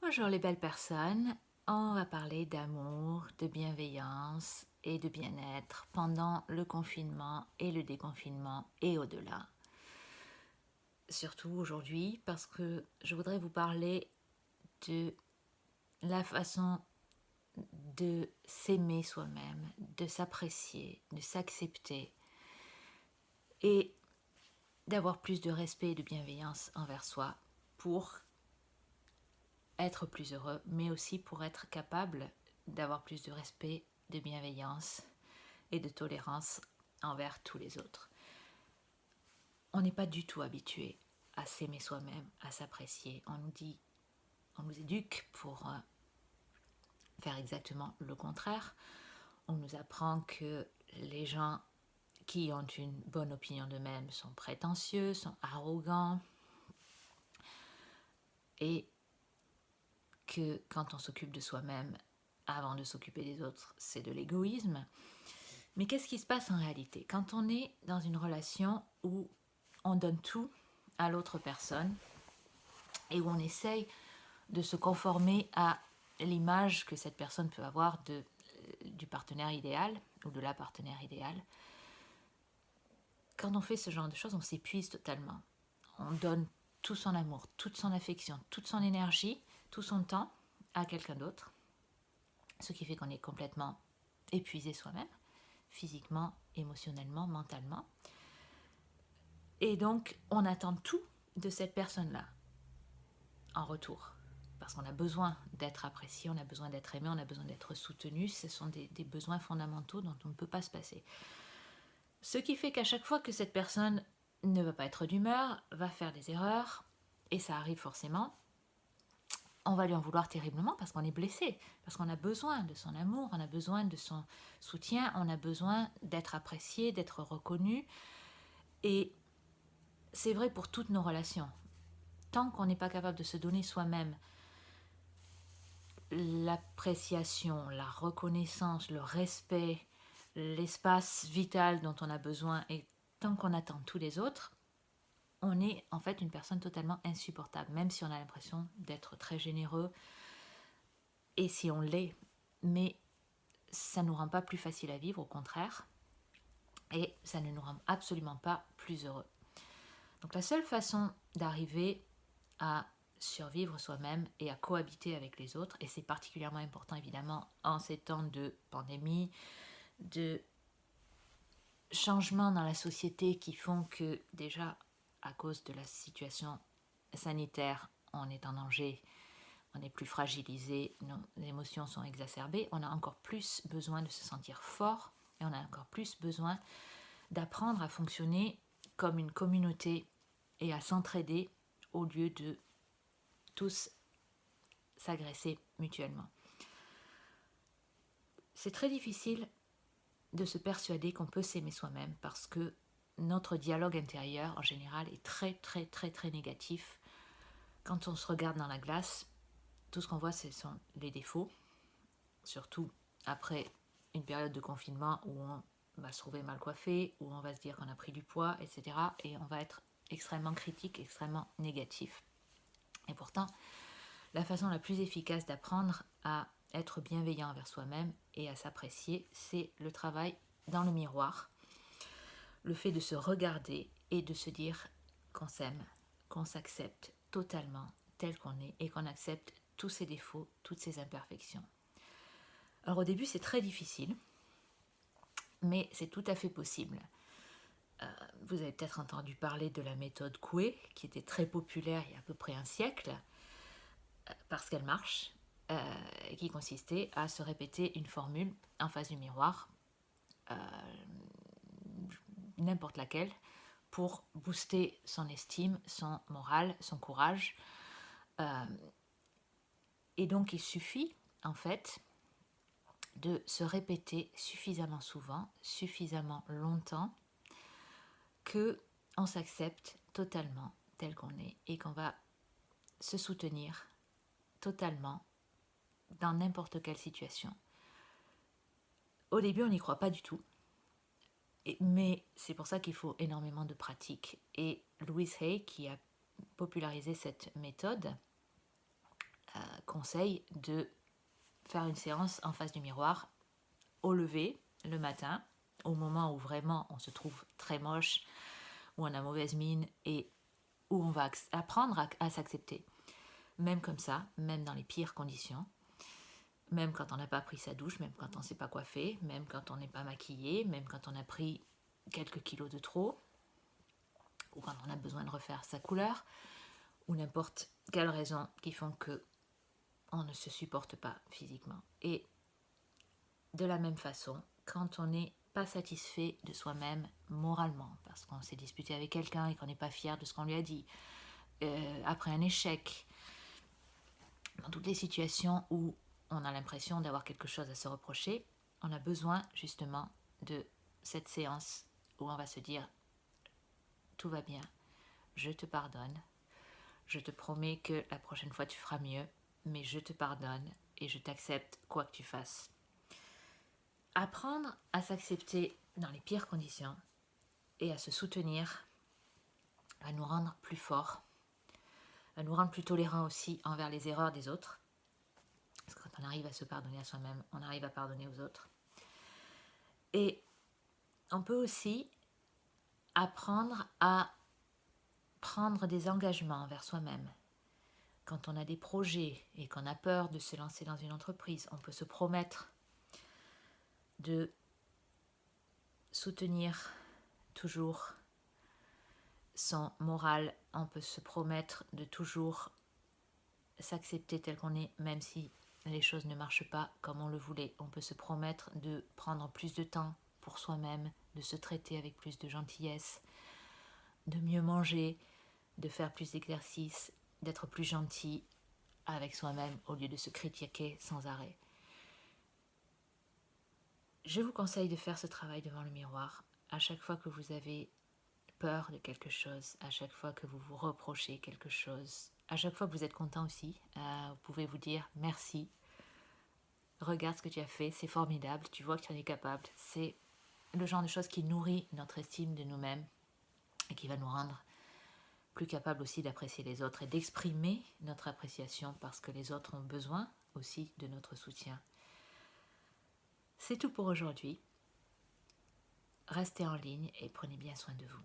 Bonjour les belles personnes, on va parler d'amour, de bienveillance et de bien-être pendant le confinement et le déconfinement et au-delà. Surtout aujourd'hui parce que je voudrais vous parler de la façon de s'aimer soi-même, de s'apprécier, de s'accepter et d'avoir plus de respect et de bienveillance envers soi pour être plus heureux, mais aussi pour être capable d'avoir plus de respect, de bienveillance et de tolérance envers tous les autres. On n'est pas du tout habitué à s'aimer soi-même, à s'apprécier. On nous éduque pour faire exactement le contraire. On nous apprend que les gens qui ont une bonne opinion d'eux-mêmes sont prétentieux, sont arrogants, et que quand on s'occupe de soi-même avant de s'occuper des autres, c'est de l'égoïsme. Mais qu'est-ce qui se passe en réalité quand on est dans une relation où on donne tout à l'autre personne et où on essaye de se conformer à l'image que cette personne peut avoir du partenaire idéal ou de la partenaire idéale? Quand on fait ce genre de choses, on s'épuise totalement. On donne tout son amour, toute son affection, toute son énergie, tout son temps à quelqu'un d'autre, ce qui fait qu'on est complètement épuisé soi-même, physiquement, émotionnellement, mentalement. Et donc, on attend tout de cette personne-là en retour. Parce qu'on a besoin d'être apprécié, on a besoin d'être aimé, on a besoin d'être soutenu. Ce sont des besoins fondamentaux dont on ne peut pas se passer. Ce qui fait qu'à chaque fois que cette personne ne va pas être d'humeur, va faire des erreurs, et ça arrive forcément, on va lui en vouloir terriblement parce qu'on est blessé, parce qu'on a besoin de son amour, on a besoin de son soutien, on a besoin d'être apprécié, d'être reconnu. Et c'est vrai pour toutes nos relations. Tant qu'on n'est pas capable de se donner soi-même l'appréciation, la reconnaissance, le respect, l'espace vital dont on a besoin, et tant qu'on attend tous les autres, on est en fait une personne totalement insupportable, même si on a l'impression d'être très généreux, et si on l'est, mais ça ne nous rend pas plus facile à vivre, au contraire, et ça ne nous rend absolument pas plus heureux. Donc la seule façon d'arriver à survivre soi-même et à cohabiter avec les autres, et c'est particulièrement important évidemment en ces temps de pandémie, de changements dans la société qui font que déjà à cause de la situation sanitaire, on est en danger, on est plus fragilisé, nos émotions sont exacerbées, on a encore plus besoin de se sentir fort et on a encore plus besoin d'apprendre à fonctionner comme une communauté et à s'entraider au lieu de tous s'agresser mutuellement. C'est très difficile de se persuader qu'on peut s'aimer soi-même parce que notre dialogue intérieur en général est très très très très négatif. Quand on se regarde dans la glace, tout ce qu'on voit ce sont les défauts, surtout après une période de confinement où on va se trouver mal coiffé, où on va se dire qu'on a pris du poids, etc. Et on va être extrêmement critique, extrêmement négatif. Et pourtant, la façon la plus efficace d'apprendre à être bienveillant envers soi-même et à s'apprécier, c'est le travail dans le miroir, le fait de se regarder et de se dire qu'on s'aime, qu'on s'accepte totalement tel qu'on est et qu'on accepte tous ses défauts, toutes ses imperfections. Alors au début c'est très difficile, mais c'est tout à fait possible. Vous avez peut-être entendu parler de la méthode Coué, qui était très populaire il y a à peu près un siècle, parce qu'elle marche, qui consistait à se répéter une formule en face du miroir, n'importe laquelle, pour booster son estime, son moral, son courage. Et donc il suffit en fait de se répéter suffisamment souvent, suffisamment longtemps, que on s'accepte totalement tel qu'on est et qu'on va se soutenir totalement dans n'importe quelle situation. Au début, on n'y croit pas du tout, mais c'est pour ça qu'il faut énormément de pratique. Et Louise Hay, qui a popularisé cette méthode, conseille de faire une séance en face du miroir au lever le matin, au moment où vraiment on se trouve très moche, où on a mauvaise mine et où on va apprendre à s'accepter. Même comme ça, même dans les pires conditions, même quand on n'a pas pris sa douche, même quand on ne s'est pas coiffé, même quand on n'est pas maquillé, même quand on a pris quelques kilos de trop, ou quand on a besoin de refaire sa couleur, ou n'importe quelle raison qui font que on ne se supporte pas physiquement. Et de la même façon, quand on n'est pas satisfait de soi-même moralement, parce qu'on s'est disputé avec quelqu'un et qu'on n'est pas fier de ce qu'on lui a dit, après un échec, dans toutes les situations où on a l'impression d'avoir quelque chose à se reprocher, on a besoin justement de cette séance où on va se dire tout va bien, je te pardonne, je te promets que la prochaine fois tu feras mieux, mais je te pardonne et je t'accepte quoi que tu fasses. Apprendre à s'accepter dans les pires conditions et à se soutenir va nous rendre plus forts, va nous rendre plus tolérants aussi envers les erreurs des autres. Parce que quand on arrive à se pardonner à soi-même, on arrive à pardonner aux autres. Et on peut aussi apprendre à prendre des engagements envers soi-même. Quand on a des projets et qu'on a peur de se lancer dans une entreprise, on peut se promettre de soutenir toujours son moral, on peut se promettre de toujours s'accepter tel qu'on est, même si les choses ne marchent pas comme on le voulait. On peut se promettre de prendre plus de temps pour soi-même, de se traiter avec plus de gentillesse, de mieux manger, de faire plus d'exercice, d'être plus gentil avec soi-même au lieu de se critiquer sans arrêt. Je vous conseille de faire ce travail devant le miroir à chaque fois que vous avez peur de quelque chose, à chaque fois que vous vous reprochez quelque chose, à chaque fois que vous êtes content aussi, vous pouvez vous dire merci, regarde ce que tu as fait, c'est formidable, tu vois que tu en es capable. C'est le genre de choses qui nourrit notre estime de nous-mêmes et qui va nous rendre plus capables aussi d'apprécier les autres et d'exprimer notre appréciation parce que les autres ont besoin aussi de notre soutien. C'est tout pour aujourd'hui. Restez en ligne et prenez bien soin de vous.